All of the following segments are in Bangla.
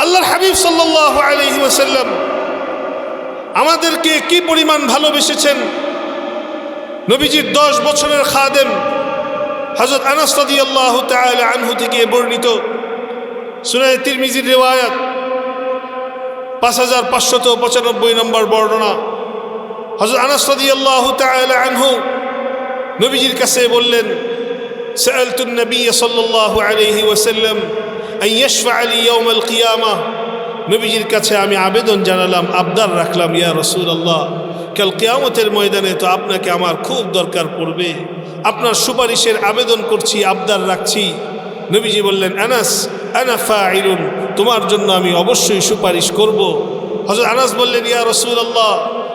আল্লাহর হাবিব সাল্লাল্লাহু আলাইহি ওয়াসাল্লাম আমাদেরকে কি পরিমাণ ভালোবেসেছেন। নবীজির 10 বছরের খাদেম হযরত আনাস রাদিয়াল্লাহু তাআলা আনহু থেকে বর্ণিত, সুনানে তিরমিজির রিওয়ায়াত 5595 নম্বর বর্ণনা। হযরত আনাস রাদিয়াল্লাহু তাআলা আনহু নবীজির কাছে বললেন, সাআলতুন নবী সাল্লাল্লাহু আলাইহি ওয়াসাল্লাম আন ইয়াশফা'a লি ইয়াউমাল কিয়ামাহ। নবীজির কাছে আমি আবেদন জানালাম, আবদার রাখলাম, ইয়া রাসূলুল্লাহ, কাল কিয়ামতের ময়দানে তো আপনাকে আমার খুব দরকার পড়বে, আপনার সুপারিশের আবেদন করছি, আবদার রাখছি। নবীজি বললেন, আনাস আনা ফাইলুন, তোমার জন্য আমি অবশ্যই সুপারিশ করব। হযরত আনাস বললেন, ইয়া রাসূলুল্লাহ,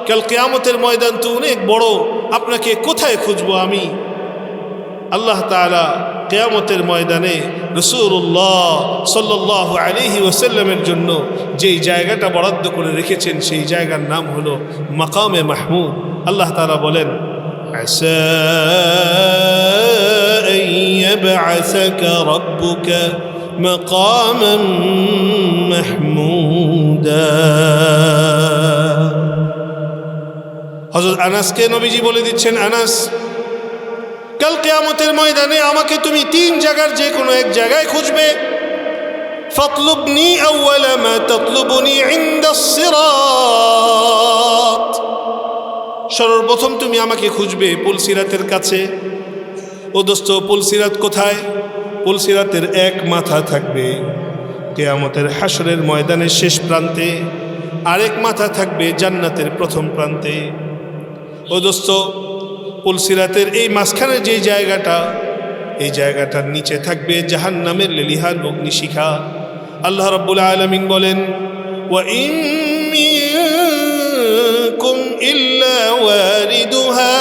কাল কিয়ামতের ময়দান তো অনেক বড়, আপনাকে কোথায় খুঁজবো আমি? আল্লাহ তাআলা কিয়ামতের ময়দানে রাসূলুল্লাহ সাল্লাল্লাহু আলাইহি ওয়াসাল্লামের জন্য যেই জায়গাটা বরাদ্দ করে রেখেছেন সেই জায়গার নাম হলো মাকামে মাহমুদ। আল্লাহ তাআলা বলেন, আসা আন ইয়াবআসাকা রাব্বুকা মাকামান মাহমুদা। হযরত আনাসকে নবীজি বলে দিচ্ছেন, আনাস, কাল কিয়ামতের ময়দানে আমাকে তুমি 3 জায়গার যে কোনো এক জায়গায় খুঁজবে। ফাতলুবনি আউয়ালা মা তাতলুবুনি ইনদাস সিরাত, সর্বপ্রথম তুমি আমাকে খুঁজবে পুলসিরাতের কাছে। ও দোস্ত, পুলসিরাত কোথায়? পুলসিরাতের এক মাথা থাকবে কিয়ামতের হাসরের ময়দানের শেষ প্রান্তে, আরেক মাথা থাকবে জান্নাতের প্রথম প্রান্তে। ও দোস্ত, পুলসিরাতের এই মাঝখানে যে জায়গাটা, এই জায়গাটার নিচে থাকবে জাহান্নামের লেলিহান অগ্নিশিখা। আল্লাহ রাব্বুল আলামিন বলেন, ওয়া ইন মিনকুম ইল্লা ওয়ারিদুহা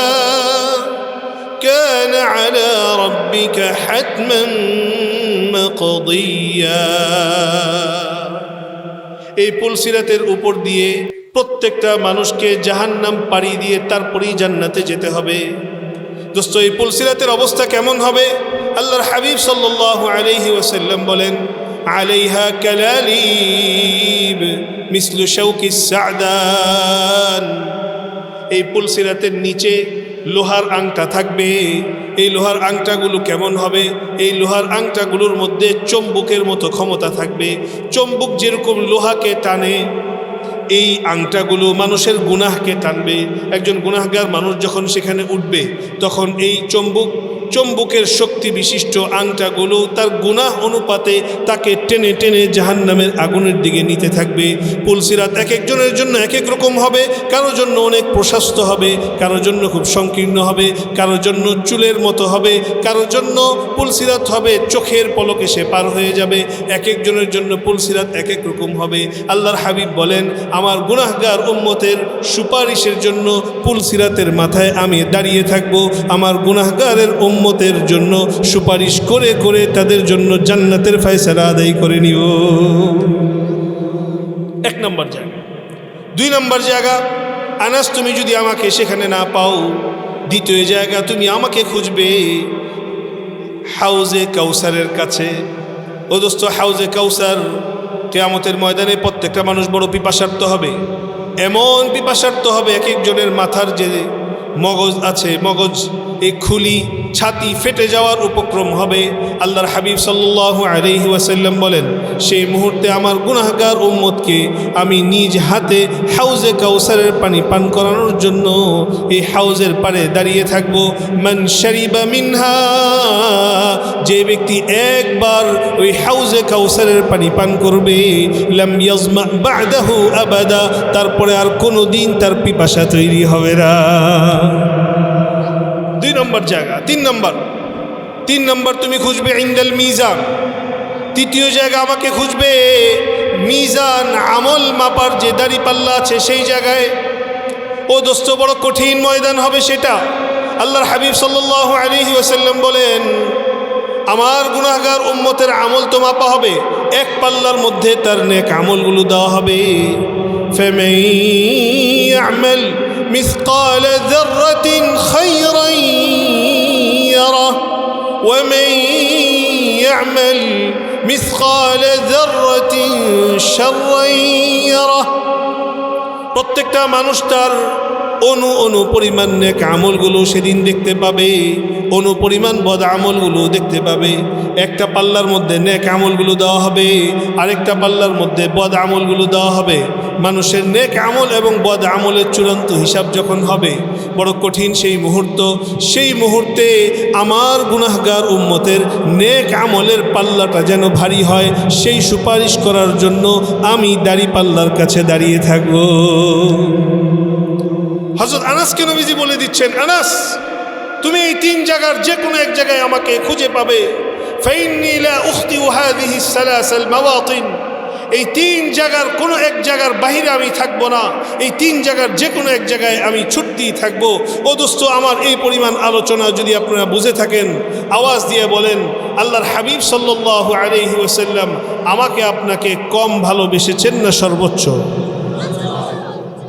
কানা আলা রাব্বিকা হাতমান মাকদিয়া। এই পুলসিরাতের উপর দিয়ে প্রত্যেকটা মানুষকে জাহান্নাম পাড়ি দিয়ে তারপরেই জান্নাতে যেতে হবে। দোস্ত, এই পুলসিরাতের অবস্থা কেমন হবে? আল্লাহর হাবিব সাল্লাল্লাহু আলাইহি ওয়াসাল্লাম বলেন, আলাইহা কালালিব মিসলু শাওকিস সা'দান। এই পুলসিরাতের নিচে লোহার আংটা থাকবে। এই লোহার আংটাগুলো কেমন হবে? এই লোহার আংটাগুলোর মধ্যে চুম্বকের মতো ক্ষমতা থাকবে। চুম্বক যেরকম লোহাকে টানে, এই আংটাগুলো মানুষের গুনাহকে টানবে। একজন গুনাহগার মানুষ যখন সেখানে উঠবে, তখন এই চুম্বকের শক্তি বিশিষ্ট আংটাগুলো তার গুনাহ অনুপাতে তাকে টেনে টেনে জাহান্নামের আগুনের দিকে নিতে থাকবে। পুলসিরাত এক একজনের জন্য এক এক রকম হবে। কারোর জন্য অনেক প্রশস্ত হবে, কারোর জন্য খুব সংকীর্ণ হবে, কারোর জন্য চুলের মতো হবে, কারোর জন্য পুলসিরাত হবে চোখের পলকে সে পার হয়ে যাবে। এক একজনের জন্য পুলসিরাত এক এক রকম হবে। আল্লাহর হাবিব বলেন, আমার গুনাহগার উম্মতের সুপারিশের জন্য পুলসিরাতের মাথায় আমি দাঁড়িয়ে থাকব। আমার গুনাহগারের উম্মতের জন্য সুপারিশ করে করে তাদের জন্য জান্নাতের ফয়সালা আদায় করে নিব। 1 নম্বর জায়গা। 2 নম্বর জায়গা, আনাস, তুমি যদি আমাকে সেখানে না পাও, দ্বিতীয় জায়গা তুমি আমাকে খুঁজবে হাউজে কাউসারের কাছে। ও দোস্ত, হাউজে কাউসার কিয়ামতের ময়দানে প্রত্যেকটা মানুষ বড় পিপাসার্থ হবে। এমন পিপাসার্থ হবে, এক একজনের মাথার যে মগজ আছে, মগজ এই খুলি ছাতি ফেটে যাওয়ার উপক্রম হবে। আল্লাহর হাবিব সাল্লাল্লাহু আলাইহি ওয়াসাল্লাম বলেন, সেই মুহূর্তে আমার গুনাহগার উম্মতকে আমি নিজ হাতে হাউজে কাউসারের পানি পান করানোর জন্য এই হাউজের পাড়ে দাঁড়িয়ে থাকব। মান শারিবা মিনহা, যে ব্যক্তি একবার ওই হাউজে কাউসারের পানি পান করবে, লাম ইয়াজমা বা'দাহু আবাদা, তারপরে আর কোনো দিন তার পিপাসা তৈরি হবে না। 2 নম্বর জায়গা। 3 নম্বর তুমি খুঁজবে ইনদাল মিজান। তৃতীয় জায়গা আমাকে খুঁজবে মিজান, আমল মাপার যে দাঁড়িপাল্লা আছে সেই জায়গায়। ও দোস্ত, বড় কঠিন ময়দান হবে সেটা। আল্লাহর হাবিব সাল্লাল্লাহু আলাইহি ওয়াসাল্লাম বলেন, আমার গুনাহগার উম্মতের আমল তো মাপা হবে, এক পাল্লার মধ্যে তার নেক আমলগুলো দেওয়া হবে। ফামান ইয়ামাল মিসকাল যাররাতিন খায়রান ইয়ারা ওয়া মান ইয়ামাল مثقال ذرة شرا يره প্রত্যেকটা মানুষ তার অনু পরিমাণ নেক আমলগুলো সেদিন দেখতে পাবে, পরিমাণ বদ আমলগুলো দেখতে পাবে। একটা পাল্লার মধ্যে নেক আমলগুলো দেওয়া হবে, আরেকটা পাল্লার মধ্যে বদ আমলগুলো দেওয়া হবে। মানুষের নেক আমল এবং বদ আমলের চূড়ান্ত হিসাব যখন হবে, বড় কঠিন সেই মুহূর্ত। সেই মুহূর্তে আমার গুনাহগার উম্মতের নেক আমলের পাল্লাটা যেন ভারী হয়, সেই সুপারিশ করার জন্য আমি দাড়ি পাল্লার কাছে দাঁড়িয়ে থাকব। হযরত আনাসকে নবীজি বলে দিচ্ছেন, আনাস তুমি এই 3 জায়গার যে কোনো এক জায়গায় আমাকে খুঁজে পাবে। ফাইন্নী লা উখতিউ হাযিহি সালাসাল মাওয়াতিন, এই 3 জায়গার কোনো এক জায়গার বাহিরে আমি থাকবো না, এই 3 জায়গার যে কোনো এক জায়গায় আমি ছুটতেই থাকবো। ও দোস্ত, আমার এই পরিমাণ আলোচনা যদি আপনারা বুঝে থাকেন, আওয়াজ দিয়ে বলেন, আল্লাহর হাবিব সাল্লাল্লাহু আলাইহি ওয়াসাল্লাম আমাকে আপনাকে কম ভালোবেসেছেন না সর্বোচ্চ?